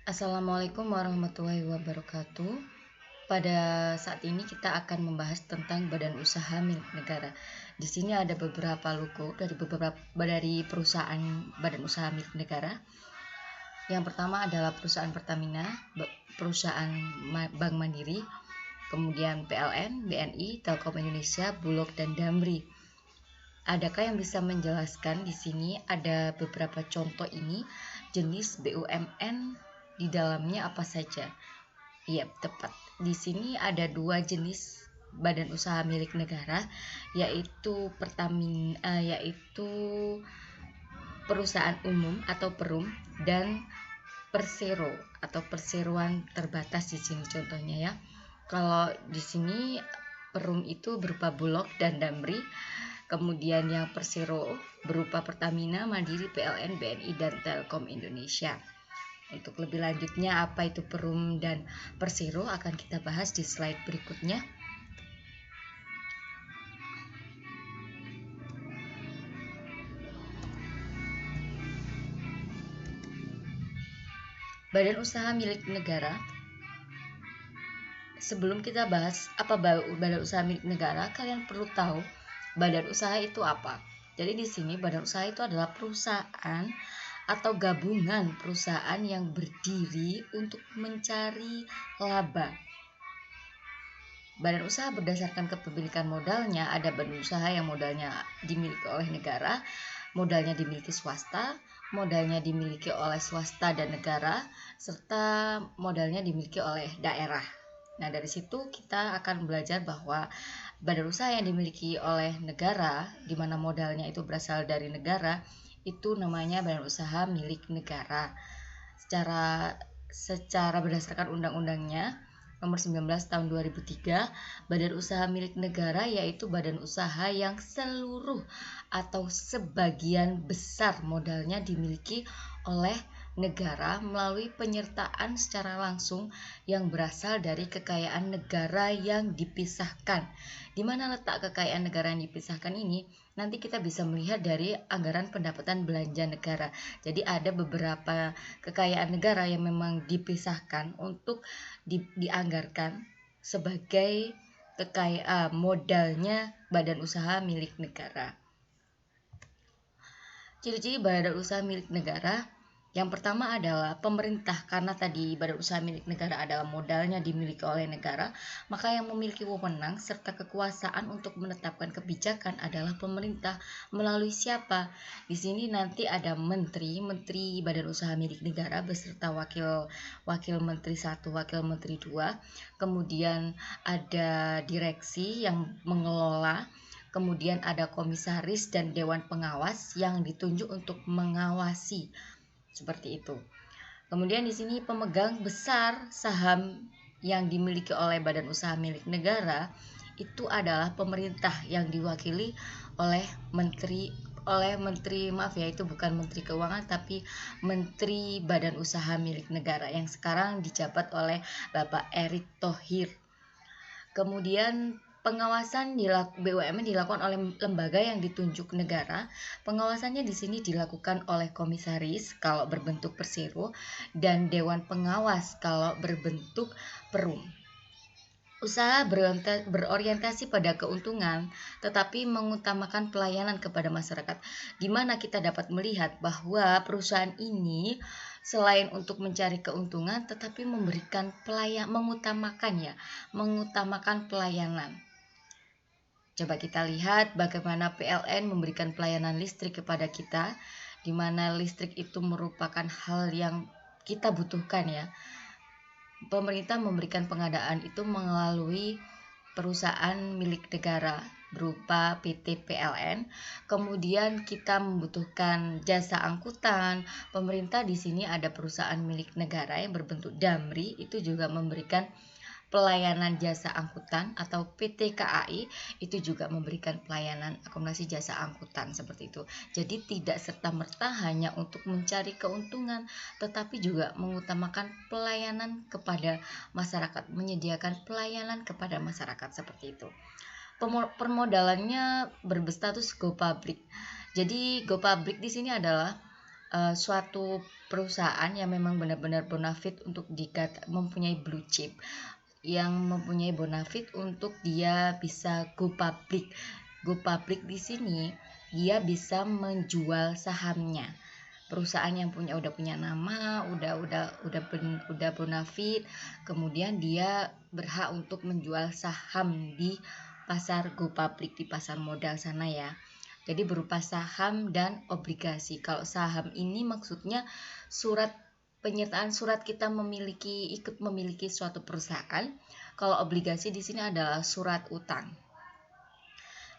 Assalamualaikum warahmatullahi wabarakatuh. Pada saat ini kita akan membahas tentang badan usaha milik negara. Di sini ada beberapa logo dari perusahaan badan usaha milik negara. Yang pertama adalah perusahaan Pertamina, perusahaan Bank Mandiri, kemudian PLN, BNI, Telkom Indonesia, Bulog, dan Damri. Adakah yang bisa menjelaskan di sini ada beberapa contoh ini jenis BUMN di dalamnya apa saja? Iya, tepat. Di sini ada dua jenis badan usaha milik negara, yaitu yaitu perusahaan umum atau perum dan persero atau perseroan terbatas di sini contohnya ya. Kalau di sini perum itu berupa Bulog dan Damri, kemudian yang persero berupa Pertamina, Mandiri, PLN, BNI, dan Telkom Indonesia. Untuk lebih lanjutnya apa itu perum dan persero akan kita bahas di slide berikutnya. Badan usaha milik negara. Sebelum kita bahas apa badan usaha milik negara, kalian perlu tahu badan usaha itu apa. Jadi di sini badan usaha itu adalah perusahaan atau gabungan perusahaan yang berdiri untuk mencari laba. Badan usaha berdasarkan kepemilikan modalnya, ada badan usaha yang modalnya dimiliki oleh negara, modalnya dimiliki swasta, modalnya dimiliki oleh swasta dan negara, serta modalnya dimiliki oleh daerah. Nah, dari situ kita akan belajar bahwa badan usaha yang dimiliki oleh negara, di mana modalnya itu berasal dari negara, itu namanya badan usaha milik negara. Secara berdasarkan undang-undangnya Nomor 19 tahun 2003, badan usaha milik negara yaitu badan usaha yang seluruh atau sebagian besar modalnya dimiliki oleh negara melalui penyertaan secara langsung yang berasal dari kekayaan negara yang dipisahkan. Di mana letak kekayaan negara yang dipisahkan ini? Nanti kita bisa melihat dari anggaran pendapatan belanja negara. Jadi ada beberapa kekayaan negara yang memang dipisahkan untuk dianggarkan sebagai kekayaan modalnya badan usaha milik negara. Ciri-ciri badan usaha milik negara, yang pertama adalah pemerintah, karena tadi badan usaha milik negara adalah modalnya dimiliki oleh negara, maka yang memiliki wewenang serta kekuasaan untuk menetapkan kebijakan adalah pemerintah. Melalui siapa? Di sini nanti ada menteri badan usaha milik negara beserta wakil menteri 1, wakil menteri 2, kemudian ada direksi yang mengelola, kemudian ada komisaris dan dewan pengawas yang ditunjuk untuk mengawasi, seperti itu. Kemudian di sini pemegang besar saham yang dimiliki oleh badan usaha milik negara itu adalah pemerintah yang diwakili oleh itu bukan menteri keuangan tapi menteri badan usaha milik negara yang sekarang dijabat oleh Bapak Erick Thohir. Kemudian pengawasan BUMN dilakukan oleh lembaga yang ditunjuk negara. Pengawasannya di sini dilakukan oleh komisaris kalau berbentuk persero dan dewan pengawas kalau berbentuk perum. Usaha berorientasi pada keuntungan tetapi mengutamakan pelayanan kepada masyarakat, di mana kita dapat melihat bahwa perusahaan ini selain untuk mencari keuntungan tetapi mengutamakan pelayanan. Coba kita lihat bagaimana PLN memberikan pelayanan listrik kepada kita, di mana listrik itu merupakan hal yang kita butuhkan ya. Pemerintah memberikan pengadaan itu melalui perusahaan milik negara berupa PT PLN. Kemudian kita membutuhkan jasa angkutan. Pemerintah di sini ada perusahaan milik negara yang berbentuk Damri, itu juga memberikan pelayanan jasa angkutan, atau PT KAI itu juga memberikan pelayanan akomodasi jasa angkutan seperti itu. Jadi tidak serta-merta hanya untuk mencari keuntungan, tetapi juga mengutamakan pelayanan kepada masyarakat, menyediakan pelayanan kepada masyarakat seperti itu. Permodalannya berstatus go public. Jadi go public di sini adalah suatu perusahaan yang memang benar-benar bonafit untuk mempunyai blue chip, yang mempunyai bonafit untuk dia bisa go public. Go public di sini dia bisa menjual sahamnya. Perusahaan yang udah punya nama, udah bonafit, kemudian dia berhak untuk menjual saham di pasar go public, di pasar modal sana ya. Jadi berupa saham dan obligasi. Kalau saham ini maksudnya penyertaan surat kita ikut memiliki suatu perusahaan. Kalau obligasi di sini adalah surat utang.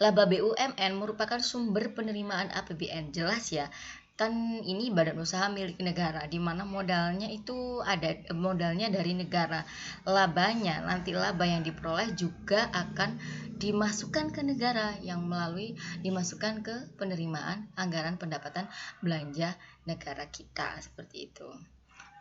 Laba BUMN merupakan sumber penerimaan APBN, jelas ya. Kan ini badan usaha milik negara, di mana modalnya dari negara. Nanti laba yang diperoleh juga akan dimasukkan ke negara, yang dimasukkan ke penerimaan anggaran pendapatan belanja negara kita, seperti itu.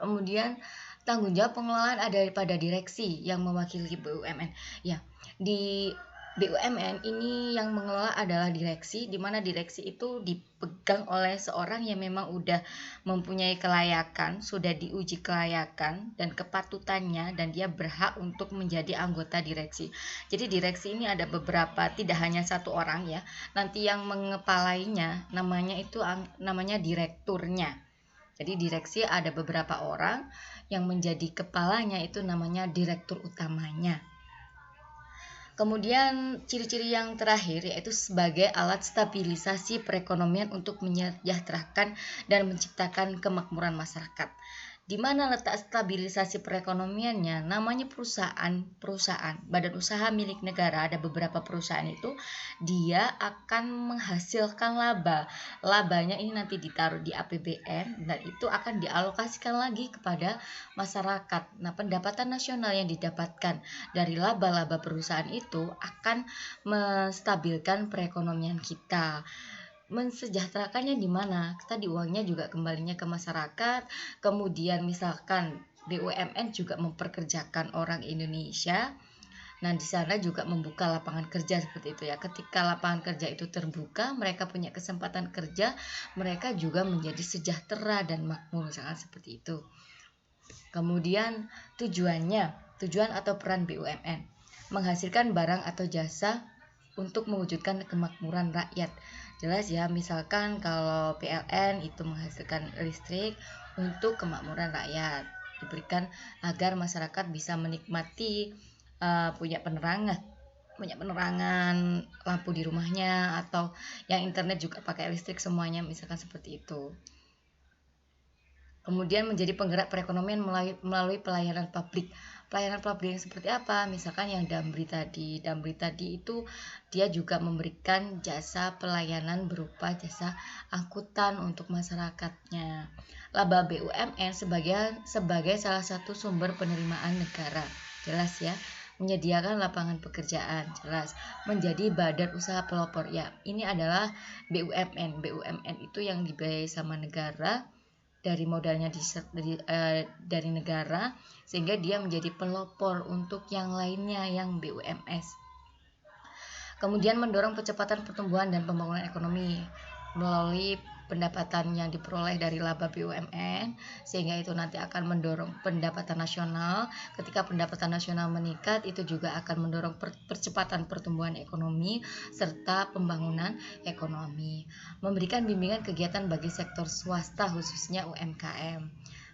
Kemudian tanggung jawab pengelolaan ada pada direksi yang mewakili BUMN. Ya, di BUMN ini yang mengelola adalah direksi, di mana direksi itu dipegang oleh seorang yang memang udah mempunyai kelayakan, sudah diuji kelayakan dan kepatutannya, dan dia berhak untuk menjadi anggota direksi. Jadi direksi ini ada beberapa, tidak hanya satu orang ya. Nanti yang mengepalainya namanya direkturnya. Jadi direksi ada beberapa orang, yang menjadi kepalanya itu namanya direktur utamanya. Kemudian ciri-ciri yang terakhir yaitu sebagai alat stabilisasi perekonomian untuk menyejahterakan dan menciptakan kemakmuran masyarakat. Di mana letak stabilisasi perekonomiannya? Namanya perusahaan, badan usaha milik negara. Ada beberapa perusahaan itu dia akan menghasilkan laba. Labanya ini nanti ditaruh di APBN dan itu akan dialokasikan lagi kepada masyarakat. Nah, pendapatan nasional yang didapatkan dari laba-laba perusahaan itu akan menstabilkan perekonomian kita. Mensejahterakannya di mana? Tadi uangnya juga kembalinya ke masyarakat. Kemudian misalkan BUMN juga memperkerjakan orang Indonesia. Nah, di sana juga membuka lapangan kerja seperti itu ya. Ketika lapangan kerja itu terbuka, mereka punya kesempatan kerja, mereka juga menjadi sejahtera dan makmur, misalkan seperti itu. Kemudian tujuan atau peran BUMN menghasilkan barang atau jasa untuk mewujudkan kemakmuran rakyat. Jelas ya, misalkan kalau PLN itu menghasilkan listrik untuk kemakmuran rakyat, diberikan agar masyarakat bisa menikmati punya penerangan lampu di rumahnya, atau yang internet juga pakai listrik semuanya, misalkan seperti itu. Kemudian menjadi penggerak perekonomian melalui pelayanan publik. Pelayanan publik yang seperti apa? Misalkan yang Damri tadi itu dia juga memberikan jasa pelayanan berupa jasa angkutan untuk masyarakatnya. Laba BUMN sebagai salah satu sumber penerimaan negara. Jelas ya. Menyediakan lapangan pekerjaan, jelas. Menjadi badan usaha pelopor. Ya, ini adalah BUMN. BUMN itu yang dibiayai sama negara, dari modalnya dari negara, sehingga dia menjadi pelopor untuk yang lainnya, yang BUMS. Kemudian mendorong percepatan pertumbuhan dan pembangunan ekonomi melalui pendapatan yang diperoleh dari laba BUMN, sehingga itu nanti akan mendorong pendapatan nasional. Ketika pendapatan nasional meningkat, itu juga akan mendorong percepatan pertumbuhan ekonomi serta pembangunan ekonomi. Memberikan bimbingan kegiatan bagi sektor swasta, khususnya UMKM.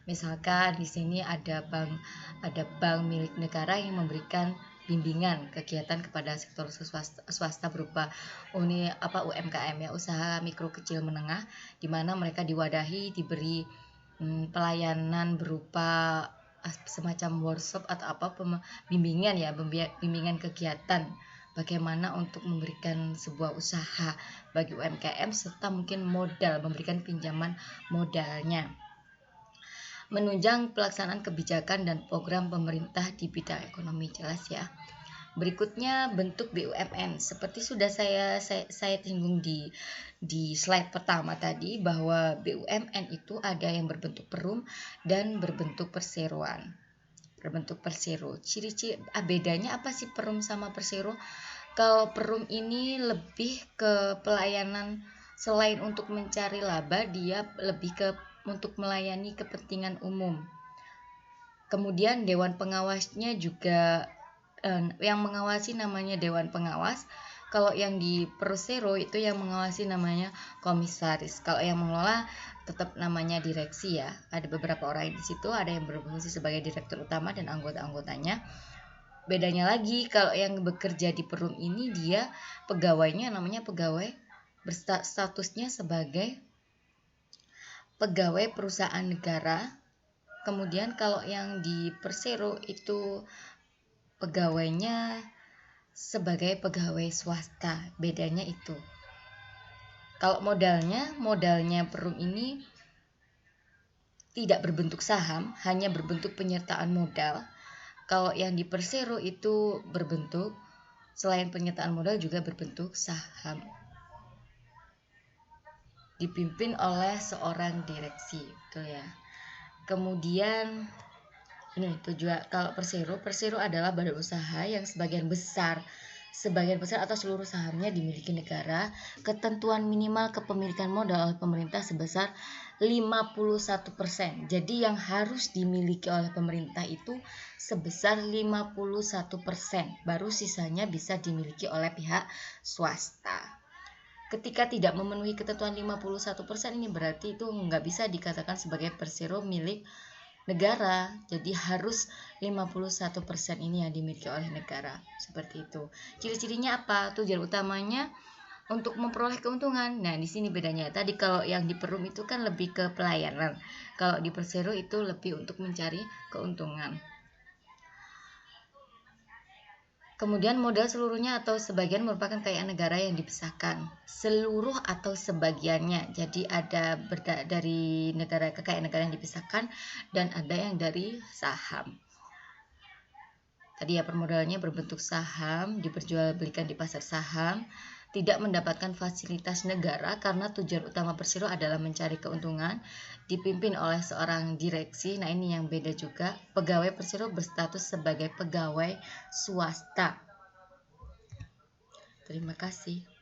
Misalkan di sini ada bank milik negara yang memberikan bimbingan kegiatan kepada sektor swasta berupa UMKM ya, usaha mikro kecil menengah, di mana mereka diwadahi, diberi pelayanan berupa semacam workshop atau bimbingan kegiatan bagaimana untuk memberikan sebuah usaha bagi UMKM, serta mungkin memberikan pinjaman modalnya. Menunjang pelaksanaan kebijakan dan program pemerintah di bidang ekonomi, jelas ya. Berikutnya bentuk BUMN, seperti sudah saya singgung di slide pertama tadi, bahwa BUMN itu ada yang berbentuk perum dan berbentuk perseroan. Ciri-ciri bedanya apa sih perum sama persero? Kalau perum ini lebih ke pelayanan, selain untuk mencari laba, dia lebih ke untuk melayani kepentingan umum. Kemudian dewan pengawasnya juga yang mengawasi namanya dewan pengawas. Kalau yang di Persero itu yang mengawasi namanya komisaris. Kalau yang mengelola tetap namanya direksi ya. Ada beberapa orang di situ, ada yang berfungsi sebagai direktur utama dan anggota-anggotanya. Bedanya lagi kalau yang bekerja di Perum ini dia pegawainya namanya pegawai berstatusnya sebagai pegawai perusahaan negara. Kemudian kalau yang di Persero itu pegawainya sebagai pegawai swasta. Bedanya itu. Kalau modalnya Perum ini tidak berbentuk saham, hanya berbentuk penyertaan modal. Kalau yang di Persero itu berbentuk, selain penyertaan modal juga berbentuk saham. Dipimpin oleh seorang direksi, betul ya. Kemudian ini tujuan kalau Persero adalah badan usaha yang sebagian besar atau seluruh sahamnya dimiliki negara. Ketentuan minimal kepemilikan modal oleh pemerintah sebesar 51%. Jadi yang harus dimiliki oleh pemerintah itu sebesar 51%. Baru sisanya bisa dimiliki oleh pihak swasta. Ketika tidak memenuhi ketentuan 51% ini berarti itu nggak bisa dikatakan sebagai Persero milik negara. Jadi harus 51% ini yang dimiliki oleh negara. Seperti itu. Ciri-cirinya apa? Tujuan utamanya untuk memperoleh keuntungan. Nah, di sini bedanya. Tadi kalau yang di Perum itu kan lebih ke pelayanan. Kalau di Persero itu lebih untuk mencari keuntungan. Kemudian modal seluruhnya atau sebagian merupakan kekayaan negara yang dipisahkan. Seluruh atau sebagiannya. Jadi ada dari negara kekayaan negara yang dipisahkan dan ada yang dari saham. Tadi ya permodalannya berbentuk saham, diperjualbelikan di pasar saham, tidak mendapatkan fasilitas negara karena tujuan utama Persero adalah mencari keuntungan, dipimpin oleh seorang direksi. Nah, ini yang beda juga. Pegawai Persero berstatus sebagai pegawai swasta. Terima kasih.